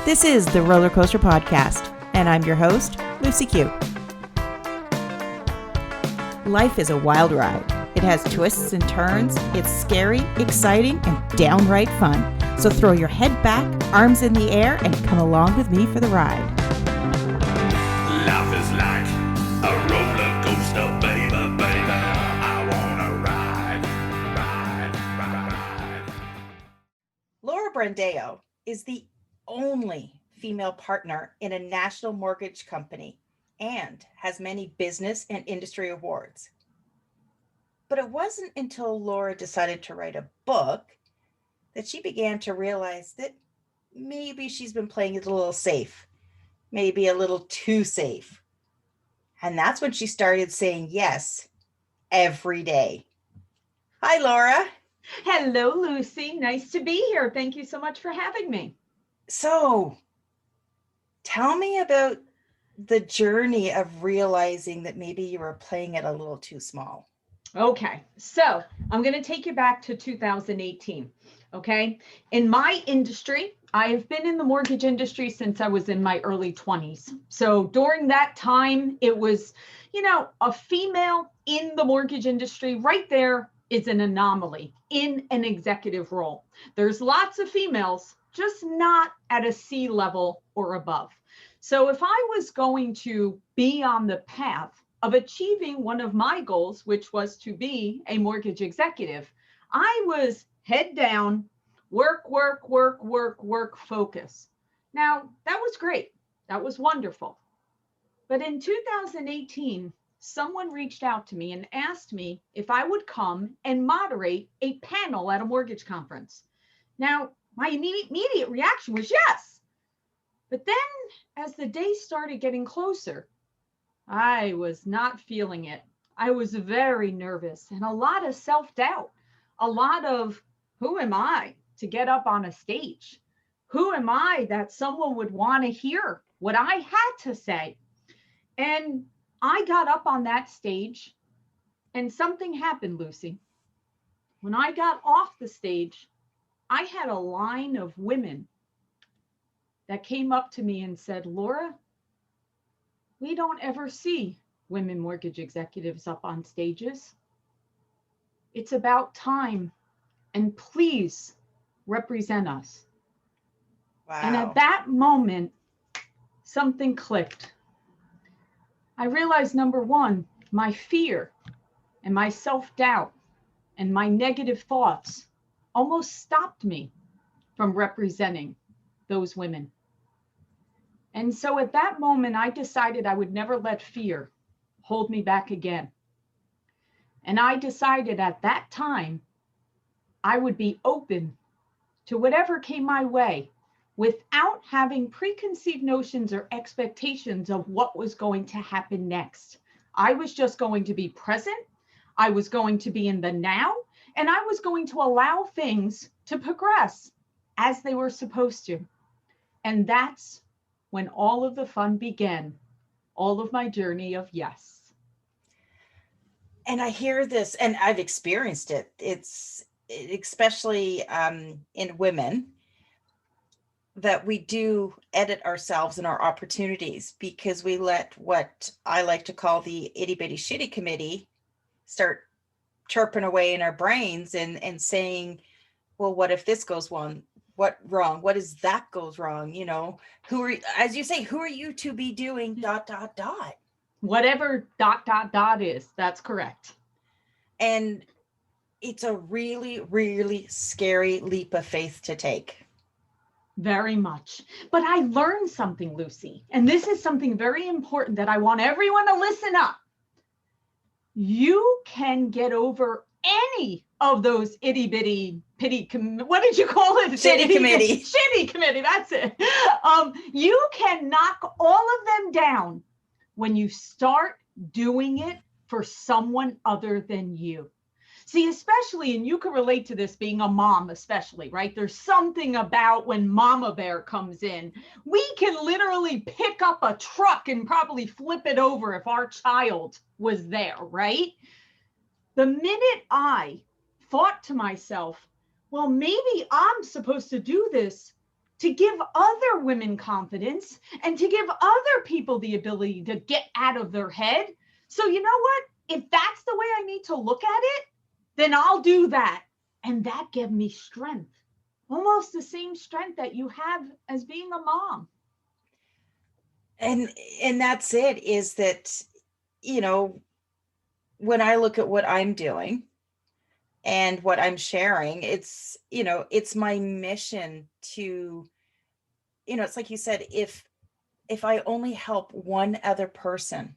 This is the Roller Coaster Podcast, and I'm your host, Lucy Q. Life is a wild ride. It has twists and turns. It's scary, exciting, and downright fun. So throw your head back, arms in the air, and come along with me for the ride. Life is like a roller coaster, baby, baby. I wanna ride. Laura Brandao is the only female partner in a national mortgage company and has many business and industry awards. But it wasn't until Laura decided to write a book that she began to realize that maybe she's been playing it a little safe, maybe a little too safe. And that's when she started saying yes every day. Hi, Laura. Hello, Lucy. Nice to be here. Thank you so much for having me. So, tell me about the journey of realizing that maybe you were playing it a little too small. Okay, so I'm going to take you back to 2018. Okay, in my industry, I have been in the mortgage industry since I was in my early 20s. So during that time, it was, a female in the mortgage industry right there is an anomaly in an executive role. There's lots of females, just not at a C level or above. So if I was going to be on the path of achieving one of my goals, which was to be a mortgage executive, I was head down, work, focus. Now, that was great. That was wonderful. But in 2018, someone reached out to me and asked me if I would come and moderate a panel at a mortgage conference. Now, my immediate reaction was yes. But then as the day started getting closer, I was not feeling it. I was very nervous and a lot of self-doubt, a lot of who am I to get up on a stage? Who am I that someone would want to hear what I had to say? And I got up on that stage and something happened, Lucy. When I got off the stage, I had a line of women that came up to me and said, Laura, we don't ever see women mortgage executives up on stages. It's about time, and please represent us. Wow. And at that moment, something clicked. I realized, number one, my fear and my self-doubt and my negative thoughts almost stopped me from representing those women. And so at that moment, I decided I would never let fear hold me back again. And I decided at that time, I would be open to whatever came my way without having preconceived notions or expectations of what was going to happen next. I was just going to be present. I was going to be in the now, and I was going to allow things to progress as they were supposed to. And that's when all of the fun began, all of my journey of yes. And I hear this, and I've experienced it. It's especially in women that we do edit ourselves and our opportunities because we let what I like to call the itty bitty shitty committee start chirping away in our brains and saying, well, what if this goes wrong? What wrong? What is that goes wrong? Who are, as you say, who are you to be doing ... Whatever ... is, that's correct. And it's a really, really scary leap of faith to take. Very much. But I learned something, Lucy, and this is something very important that I want everyone to listen up. You can get over any of those itty bitty pity, what did you call it? Shitty committee. Shitty committee, that's it. You can knock all of them down when you start doing it for someone other than you. See, especially, and you can relate to this being a mom, especially, right? There's something about when Mama Bear comes in. We can literally pick up a truck and probably flip it over if our child was there, right? The minute I thought to myself, well, maybe I'm supposed to do this to give other women confidence and to give other people the ability to get out of their head. So you know what? If that's the way I need to look at it, then I'll do that. And that gave me strength, almost the same strength that you have as being a mom. And that's it, is that, when I look at what I'm doing and what I'm sharing, it's my mission to, it's like you said, if I only help one other person,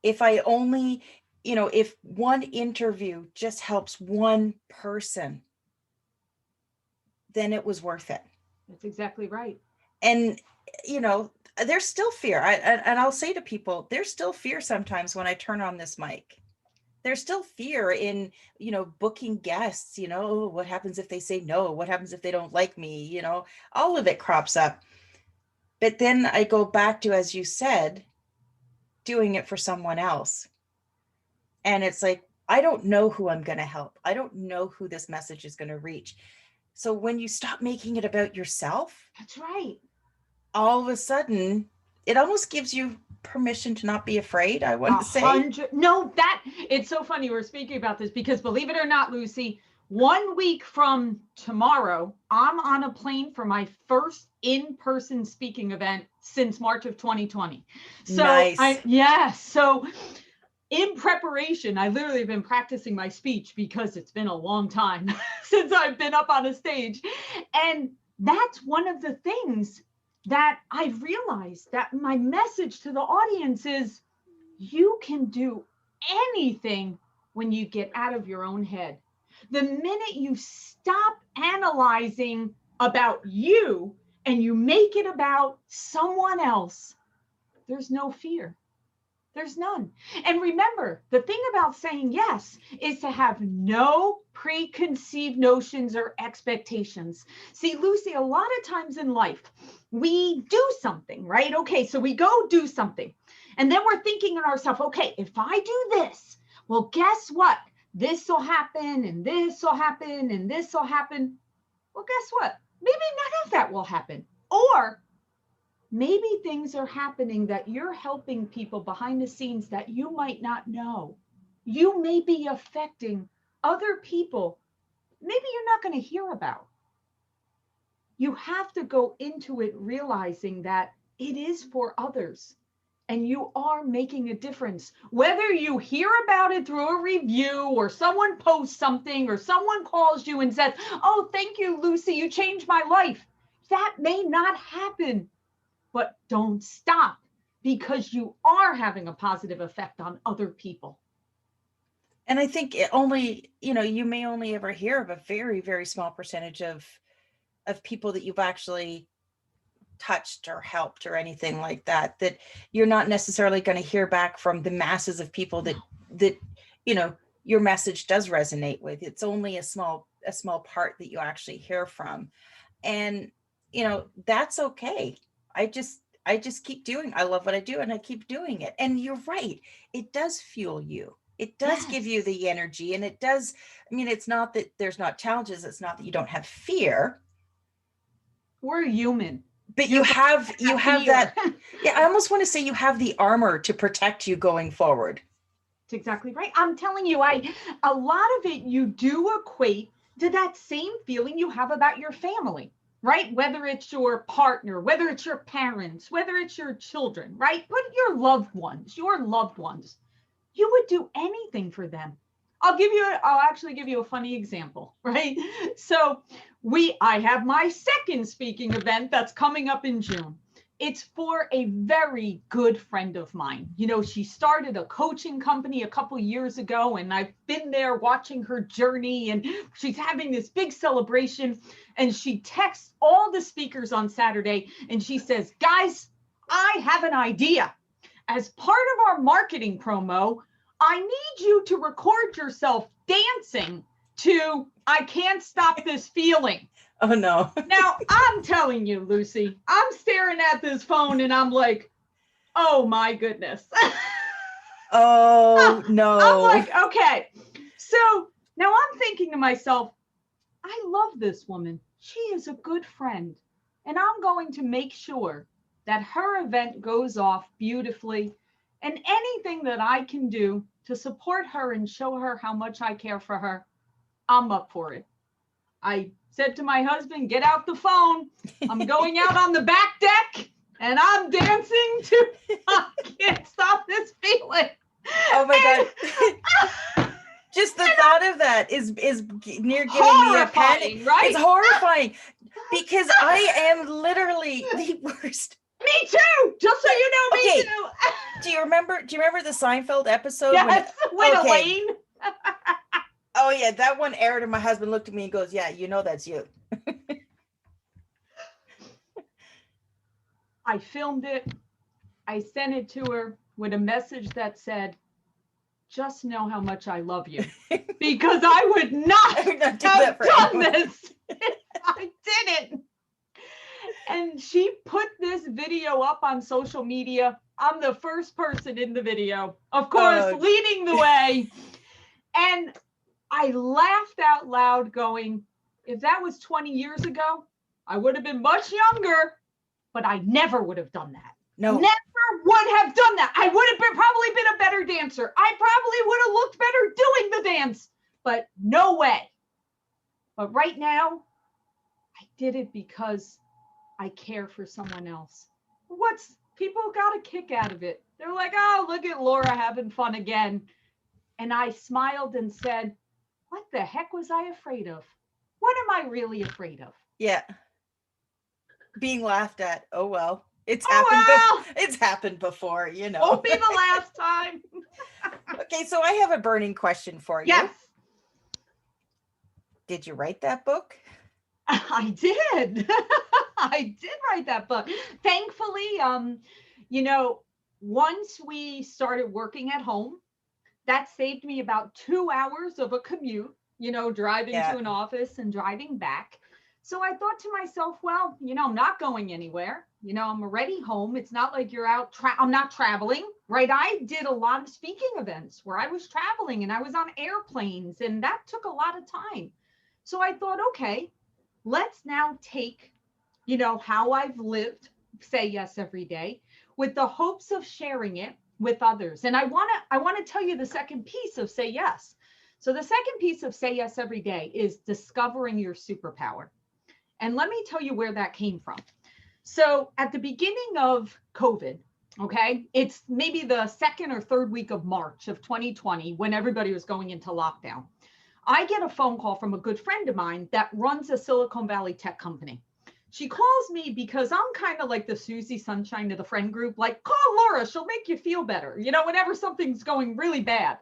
if I only, if one interview just helps one person, then it was worth it. That's exactly right. And, there's still fear. And I'll say to people, there's still fear sometimes when I turn on this mic. There's still fear in, booking guests, what happens if they say no? What happens if they don't like me? All of it crops up. But then I go back to, as you said, doing it for someone else. And it's like, I don't know who I'm going to help. I don't know who this message is going to reach. So when you stop making it about yourself, that's right. All of a sudden, it almost gives you permission to not be afraid, I want to say. No, it's so funny we're speaking about this, because believe it or not, Lucy, 1 week from tomorrow, I'm on a plane for my first in-person speaking event since March of 2020. So Nice. So in preparation, I literally have been practicing my speech because it's been a long time since I've been up on a stage. And that's one of the things that I've realized, that my message to the audience is, you can do anything when you get out of your own head. The minute you stop analyzing about you and you make it about someone else, there's no fear. There's none. And remember, the thing about saying yes is to have no preconceived notions or expectations. See, Lucy, a lot of times in life, we do something, right? Okay, so we go do something. And then we're thinking in ourselves, okay, if I do this, well, guess what? This will happen, and this will happen, and this will happen. Well, guess what? Maybe none of that will happen. Or maybe things are happening that you're helping people behind the scenes that you might not know. You may be affecting other people maybe you're not going to hear about. You have to go into it realizing that it is for others and you are making a difference. Whether you hear about it through a review or someone posts something or someone calls you and says, "Oh, thank you, Lucy, you changed my life." That may not happen. But don't stop, because you are having a positive effect on other people. And I think it only, you may only ever hear of a very, very small percentage of people that you've actually touched or helped or anything like that, that you're not necessarily going to hear back from the masses of people that your message does resonate with. It's only a small part that you actually hear from. And, that's okay. I just keep doing, I love what I do and I keep doing it. And you're right. It does fuel you. It does give you the energy, and it does. I mean, it's not that there's not challenges. It's not that you don't have fear. We're human. But you have that. Yeah. I almost want to say you have the armor to protect you going forward. That's exactly right. I'm telling you, a lot of it you do equate to that same feeling you have about your family. Right? Whether it's your partner, whether it's your parents, whether it's your children, right? Put your loved ones. You would do anything for them. I'll actually give you a funny example, right? So I have my second speaking event that's coming up in June. It's for a very good friend of mine. She started a coaching company a couple years ago, and I've been there watching her journey, and she's having this big celebration. And she texts all the speakers on Saturday, and she says, "Guys, I have an idea. As part of our marketing promo, I need you to record yourself dancing to 'I Can't Stop This Feeling.'" Oh, no. Now, I'm telling you, Lucy, I'm staring at this phone and I'm like, oh my goodness. Oh, no. I'm like, okay. So now I'm thinking to myself, I love this woman. She is a good friend. And I'm going to make sure that her event goes off beautifully. And anything that I can do to support her and show her how much I care for her, I'm up for it. I said to my husband, get out the phone. I'm going out on the back deck and I'm dancing to I Can't Stop This Feeling. Oh my God. Just the thought of that is near giving me a panic. Right? It's horrifying because I am literally the worst. Me too. Just so you know, me Okay. too. Do you remember the Seinfeld episode? Yes, with okay. Elaine. Oh yeah, that one aired and my husband looked at me and goes, yeah, you know that's you. I filmed it. I sent it to her with a message that said, just know how much I love you. Because I would not have done this if I didn't. And she put this video up on social media. I'm the first person in the video, of course, leading the way. And I laughed out loud going, if that was 20 years ago, I would have been much younger, but I never would have done that. No. Never would have done that. I would have probably been a better dancer. I probably would have looked better doing the dance, but no way. But right now, I did it because I care for someone else. People got a kick out of it. They're like, oh, look at Laura having fun again. And I smiled and said, what the heck was I afraid of? What am I really afraid of? Yeah. Being laughed at. Oh, well. It's happened. It's happened before, you know. Won't be the last time. Okay, so I have a burning question for you. Yes. Did you write that book? I did. I did write that book. Thankfully, once we started working at home, that saved me about 2 hours of a commute, driving to an office and driving back. So I thought to myself, well, I'm not going anywhere. I'm already home. It's not like you're out. I'm not traveling, right? I did a lot of speaking events where I was traveling and I was on airplanes, and that took a lot of time. So I thought, okay, let's now take, how I've lived, Say Yes Every Day, with the hopes of sharing it with others. And I want to tell you the second piece of Say Yes. So the second piece of Say Yes Every Day is discovering your superpower. And let me tell you where that came from. So at the beginning of COVID, okay, it's maybe the second or third week of March of 2020 when everybody was going into lockdown. I get a phone call from a good friend of mine that runs a Silicon Valley tech company. She calls me because I'm kind of like the Susie Sunshine of the friend group, like, call Laura, she'll make you feel better, whenever something's going really bad.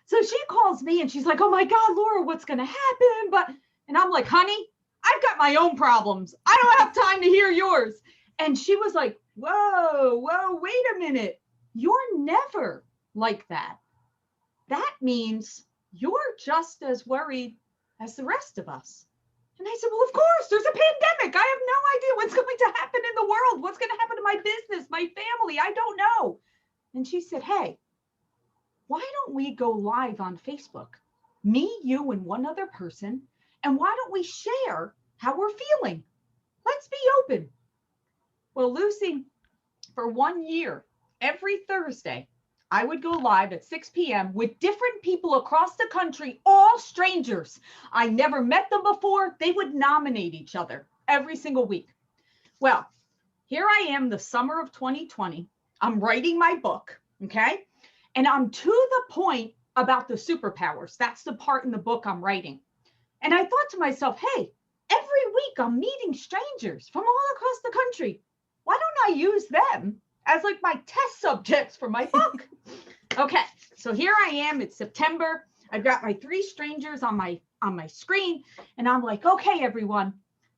So she calls me and she's like, oh my God, Laura, what's going to happen? And I'm like, honey, I've got my own problems. I don't have time to hear yours. And she was like, whoa, wait a minute. You're never like that. That means you're just as worried as the rest of us. And I said, well, of course, there's a pandemic. I have no idea what's going to happen in the world. What's going to happen to my business, my family? I don't know. And she said, hey, why don't we go live on Facebook? Me, you, and one other person. And why don't we share how we're feeling? Let's be open. Well, Lucy, for 1 year, every Thursday, I would go live at 6 p.m. with different people across the country, all strangers. I never met them before. They would nominate each other every single week. Well, here I am, the summer of 2020. I'm writing my book, okay? And I'm to the point about the superpowers. That's the part in the book I'm writing. And I thought to myself, hey, every week I'm meeting strangers from all across the country. Why don't I use them as like my test subjects for my book? Okay, so here I am. It's September. I've got my 3 strangers on my screen. And I'm like, okay, everyone,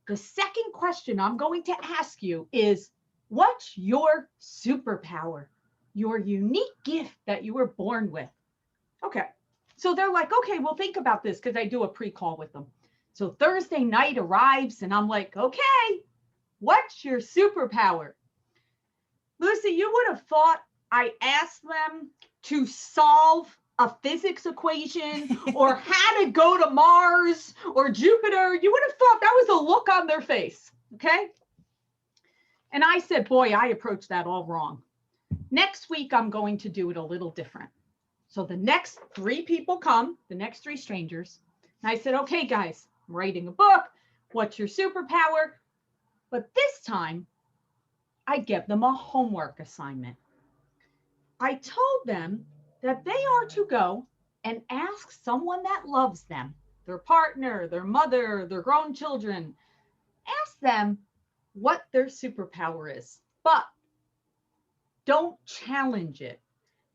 the second question I'm going to ask you is, what's your superpower? Your unique gift that you were born with? Okay. So they're like, okay, well, think about this, because I do a pre-call with them. So Thursday night arrives and I'm like, okay, what's your superpower? Lucy, you would have thought I asked them to solve a physics equation or how to go to Mars or Jupiter, you would have thought that was a look on their face. Okay. And I said, boy, I approached that all wrong. Next week, I'm going to do it a little different. So the next 3 people come, the next 3 strangers. And I said, okay, guys, I'm writing a book. What's your superpower? But this time, I gave them a homework assignment. I told them that they are to go and ask someone that loves them, their partner, their mother, their grown children, ask them what their superpower is, but don't challenge it.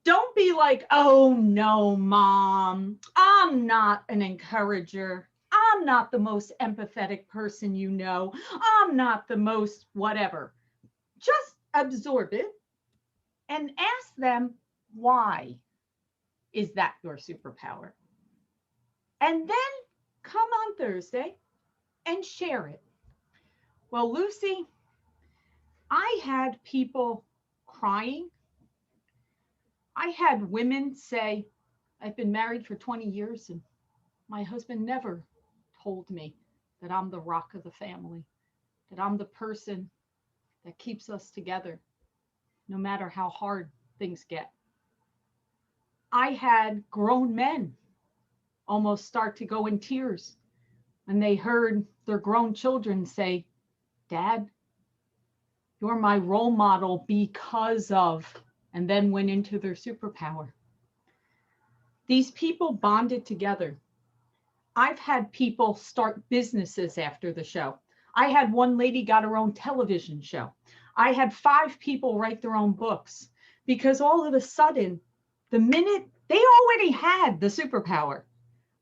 Don't be like, oh no, mom, I'm not an encourager. I'm not the most empathetic person you know. I'm not the most whatever. Just absorb it and ask them, why is that your superpower? And then come on Thursday and share it. Well, Lucy, I had people crying. I had women say, I've been married for 20 years and my husband never told me that I'm the rock of the family, that I'm the person that keeps us together, no matter how hard things get. I had grown men almost start to go in tears when they heard their grown children say, Dad, you're my role model because of, and then went into their superpower. These people bonded together. I've had people start businesses after the show. I had one lady got her own television show. I had 5 people write their own books because all of a sudden, the minute they already had the superpower,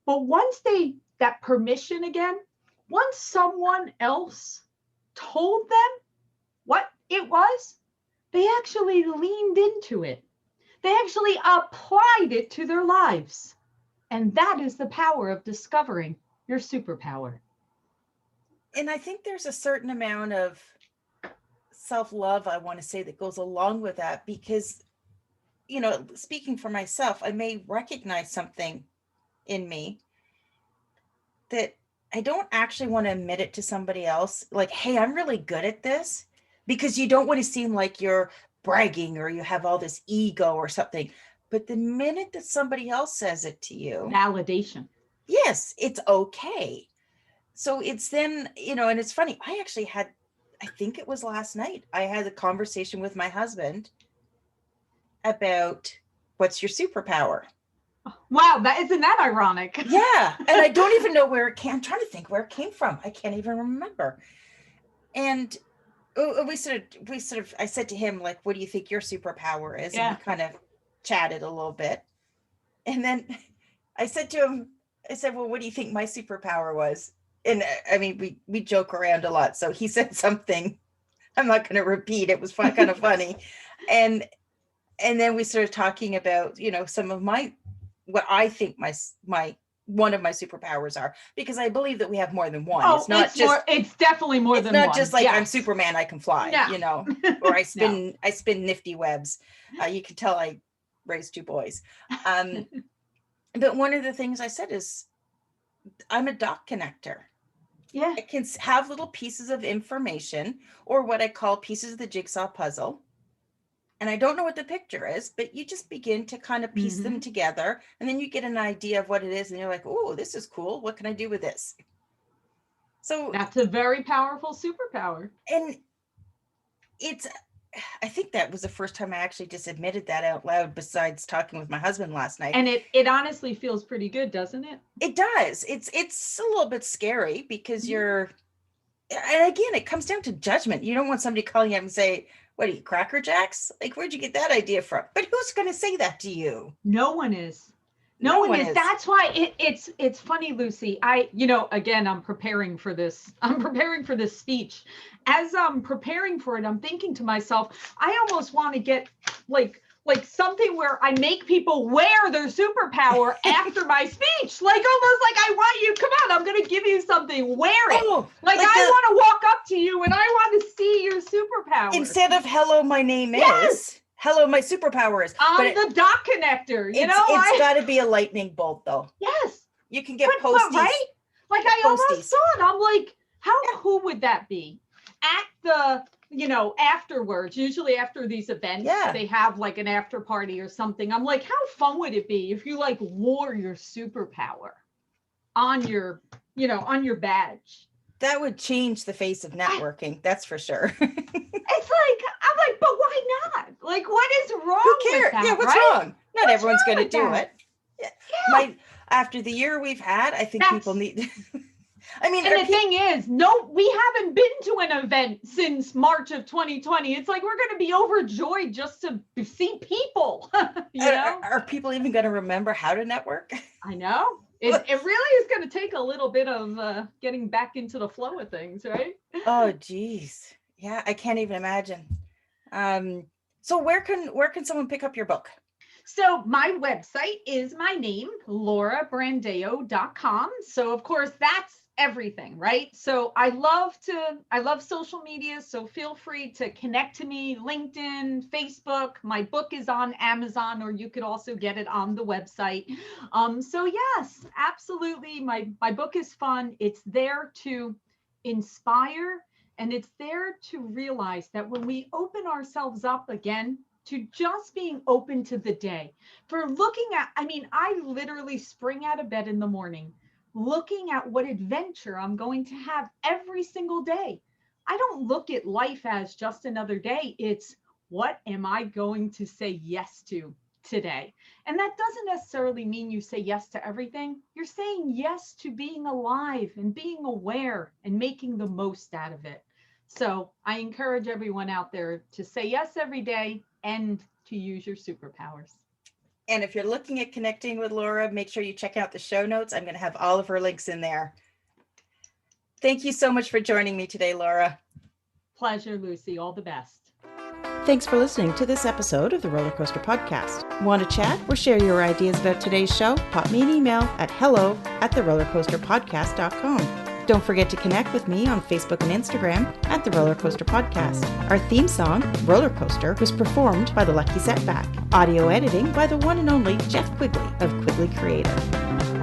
but once they got permission again, once someone else told them what it was, they actually leaned into it. They actually applied it to their lives. And that is the power of discovering your superpower. And I think there's a certain amount of self-love, I want to say, that goes along with that because, you know, speaking for myself, I may recognize something in me that I don't actually want to admit it to somebody else. Like, hey, I'm really good at this, because you don't want to seem like you're bragging or you have all this ego or something. But the minute that somebody else says it to you, Validation. yes, it's okay. So it's then, you know, and it's funny. I actually had, I think it was last night, I had a conversation with my husband about what's your superpower. Wow, isn't that ironic? Yeah. And I don't even know where it came. I'm trying to think where it came from. I can't even remember. And we sort of, I said to him, like, what do you think your superpower is? Yeah. And we kind of chatted a little bit. And then I said to him, I said, well, what do you think my superpower was? And I mean, we joke around a lot. So he said something, I'm not going to repeat. It was kind of funny. And then we started talking about, you know, some of what I think my one of my superpowers are, because I believe that we have more than one. Oh, it's not just, it's definitely more than one. one. It's not just like, yes. I'm Superman, I can fly, No. you know, or I spin nifty webs. You can tell I raised 2 boys. But one of the things I said is I'm a dot connector. Yeah. I can have little pieces of information, or what I call pieces of the jigsaw puzzle. And I don't know what the picture is, but you just begin to kind of piece them together. And then you get an idea of what it is. And you're like, oh, this is cool. What can I do with this? So that's a very powerful superpower. And I think that was the first time I actually just admitted that out loud, besides talking with my husband last night. And it honestly feels pretty good, doesn't it? It does. It's a little bit scary because and again, it comes down to judgment. You don't want somebody calling you up and say, what are you, Cracker Jacks? Like, where'd you get that idea from? But who's going to say that to you? No one is. No one is. That's why it's funny, Lucy. Again, I'm preparing for this. I'm preparing for this speech. As I'm preparing for it, I'm thinking to myself, I almost want to get like something where I make people wear their superpower after my speech. Like almost like I want you, come on, I'm going to give you something, wear it. Oh, like I want to walk up to you and I want to see your superpower. Instead of hello, my name is. hello, my superpowers. I'm the dot connector. It's got to be a lightning bolt, though. Yes. You can get but posties. Right? Like I almost thought, I'm like, how cool would that be? At the, afterwards, usually after these events, they have like an after party or something. I'm like, how fun would it be if you like wore your superpower on your, on your badge? That would change the face of networking. That's for sure. It's like, I'm like, but why not? Like, what is wrong Who cares? with that? Yeah, what's wrong? Not everyone's going to do it. Yeah. After the year we've had, I think people need. I mean, and the thing is, no, we haven't been to an event since March of 2020. It's like we're going to be overjoyed just to see people. Are people even going to remember how to network? I know. It really is going to take a little bit of getting back into the flow of things, right? Oh, geez. Yeah, I can't even imagine. So where can someone pick up your book? So my website is my name, laurabrandao.com. So of course that's everything, right? So I love social media. So feel free to connect to me, LinkedIn, Facebook. My book is on Amazon, or you could also get it on the website. So yes, absolutely. My book is fun. It's there to inspire, and it's there to realize that when we open ourselves up again to just being open to the day, for looking at, I literally spring out of bed in the morning, looking at what adventure I'm going to have every single day. I don't look at life as just another day. It's what am I going to say yes to today? And that doesn't necessarily mean you say yes to everything. You're saying yes to being alive and being aware and making the most out of it. So I encourage everyone out there to say yes every day and to use your superpowers. And if you're looking at connecting with Laura, make sure you check out the show notes. I'm going to have all of her links in there. Thank you so much for joining me today, Laura. Pleasure, Lucy. All the best. Thanks for listening to this episode of the Roller Coaster Podcast. Want to chat or share your ideas about today's show? Pop me an email at hello@therollercoasterpodcast.com. Don't forget to connect with me on Facebook and Instagram at The Roller Coaster Podcast. Our theme song, Roller Coaster, was performed by The Lucky Setback. Audio editing by the one and only Jeff Quigley of Quigley Creative.